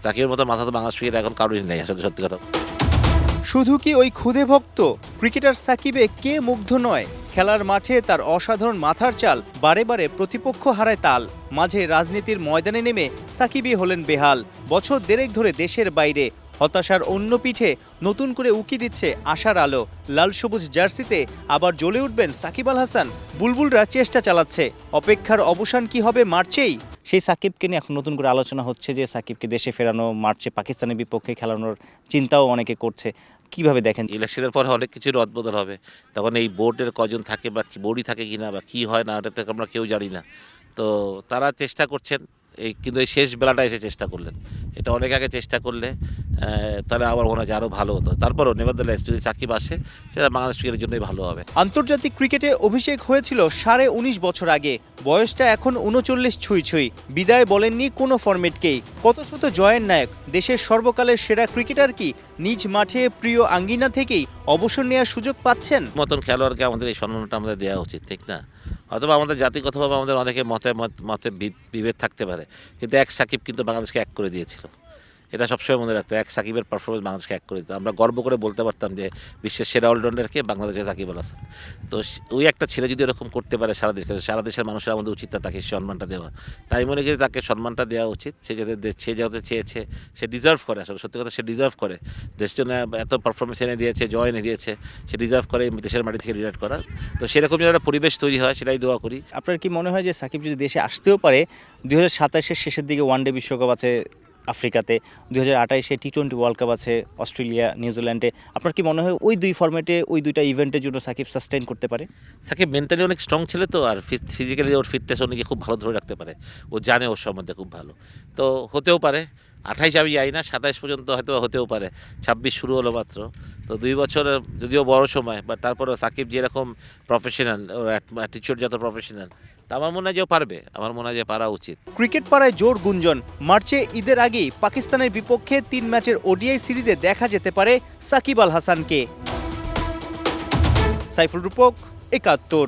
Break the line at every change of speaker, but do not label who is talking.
সাকিবের মতো মাথা তো বাংলাদেশ ক্রিকেট এখন কারোরই নেই আসলে, সত্যি কথা।
শুধু কি ওই ক্ষুদে ভক্ত? ক্রিকেটার সাকিবে কে মুগ্ধ নয়? খেলার মাঠে তার অসাধারণ মাথার চাল বারে বারে প্রতিপক্ষ হারায় তাল। মাঝে রাজনীতির ময়দানে নেমে সাকিবই হলেন বেহাল। বছর দেড়েক ধরে দেশের বাইরে, হতাশার অন্য পিঠে নতুন করে উকি দিচ্ছে আশার আলো। লাল সবুজ জার্সিতে আবার জ্বলে উঠবেন সাকিব আল হাসান। বুলবুলরা চেষ্টা চালাচ্ছে, অপেক্ষার অবসান কি হবে মার্চেই? সেই সাকিবকে নিয়ে এখন নতুন করে আলোচনা হচ্ছে যে সাকিবকে দেশে ফেরানো, মার্চে পাকিস্তানের বিপক্ষে খেলানোর চিন্তাও অনেকে করছে। কিভাবে দেখেন?
ইলেকশনের পরে অনেক কিছুর রদবদল হবে, তখন এই বোর্ডের কজন থাকে বা বোর্ডই থাকে কিনা বা কী হয় না, ওটা তো আমরা কেউ জানি না। তো তারা চেষ্টা করছেন, কিন্তু এই শেষ বেলাটা এসে চেষ্টা করলেন। এটা অনেক আগে চেষ্টা করলে তাহলে আমার মনে হয় যে আরও ভালো হতো। তারপরও নেভারদ্যালেস যদি সাকিব আসে, সেটা বাংলাদেশ ক্রিকেটের জন্যই ভালো হবে।
আন্তর্জাতিক ক্রিকেটে অভিষেক হয়েছিল 19.5 বছর আগে, বয়সটা এখন 39 ছুঁই ছুঁই। বিদায় বলেননি কোনো ফরম্যাটকেই। কত শত জয়ের নায়ক, দেশের সর্বকালের সেরা ক্রিকেটার কি নিজ মাঠে প্রিয় আঙ্গিনা থেকেই অবসর নেওয়ার সুযোগ পাচ্ছেন?
মতন খেলোয়াড়কে আমাদের এই সম্মানটা আমাদের দেওয়া উচিত, ঠিক না? অথবা আমাদের জাতিগতভাবে আমাদের অনেকে মতে বিভেদ থাকতে পারে, কিন্তু এক সাকিব কিন্তু বাংলাদেশকে এক করে দিয়েছিল। এটা সবসময় মনে রাখতো, এক সাকিবের পারফরমেন্স বাংলাদেশকে এক করে দিত। আমরা গর্ব করে বলতে পারতাম যে বিশ্বের সেরা অলরাউন্ডারকে বাংলাদেশের সাকিব আল হাসান। তো ওই একটা ছেলে যদি এরকম করতে পারে সারা দেশের মানুষের আমাদের উচিত তাকে সম্মানটা দেওয়া। তাই মনে করি তাকে সম্মানটা দেওয়া উচিত। সে যাতে চেয়েছে, সে ডিজার্ভ করে। আসলে সত্যি কথা, সে ডিজার্ভ করে। দেশের জন্য এত পারফরমেন্স এনে দিয়েছে, জয় এনে দিয়েছে, সে ডিজার্ভ করে দেশের মাটি থেকে রিটায়ার করা। তো সেরকম যদি একটা পরিবেশ তৈরি হয়, সেটাই দোয়া করি।
আপনার কি মনে হয় যে সাকিব যদি দেশে আসতেও পারে, 2027-এর শেষের দিকে ওয়ানডে বিশ্বকাপ আছে আফ্রিকাতে, 2028-এ টি-20 ওয়ার্ল্ড কাপ আছে অস্ট্রেলিয়া নিউজিল্যান্ডে, আপনার কি মনে হয় ওই দুই ফরম্যাটে, ওই দুইটা ইভেন্টের জন্য সাকিব সাস্টেইন করতে পারে?
সাকিব মেন্টালি অনেক স্ট্রং ছেলে তো, আর ফিজিক্যালি ওর ফিটনেস অনেকে খুব ভালো ধরে রাখতে পারে। ও জানে ওর সম্বন্ধে খুব ভালো। তো হতেও পারে, 28 আমি যাই না, 27 পর্যন্ত হয়তো হতেও পারে। 26 শুরু হলো মাত্র। তো 2 বছর যদিও বড় সময়, বাট তারপরেও সাকিব যেরকম প্রফেশনাল, ওর অ্যাটিটিউড যত প্রফেশনাল, তা আমার মনে হয় যে ও পারবে। আমার মনে হয় যে পারা উচিত।
ক্রিকেট পাড়ায় জোর গুঞ্জন, মার্চে ঈদের আগেই পাকিস্তানের বিপক্ষে 3 ম্যাচের ওডিআই সিরিজে দেখা যেতে পারে সাকিব আল হাসানকে। সাইফুল রূপক, 71।